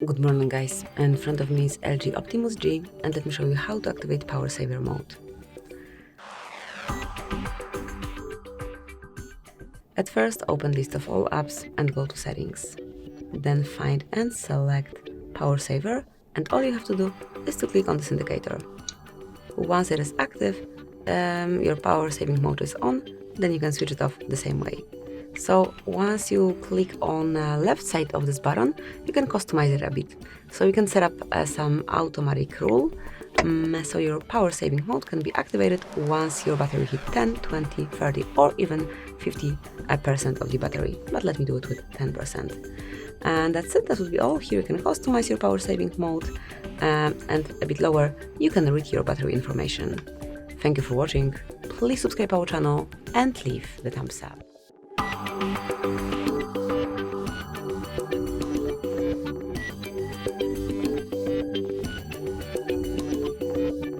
Good morning guys, in front of me is LG Optimus G and let me show you how to activate power saver mode. At first open list of all apps and go to settings. Then find and select power saver and all you have to do is to click on this indicator. Once it is active, your power saving mode is on, then you can switch it off the same way. So once you click on the left side of this button, you can customize it a bit. So you can set up some automatic rule, so your power saving mode can be activated once your battery hit 10, 20, 30 or even 50% of the battery. But let me do it with 10%. And that's it, that would be all. Here you can customize your power saving mode and a bit lower you can read your battery information. Thank you for watching, please subscribe our channel and leave the thumbs up.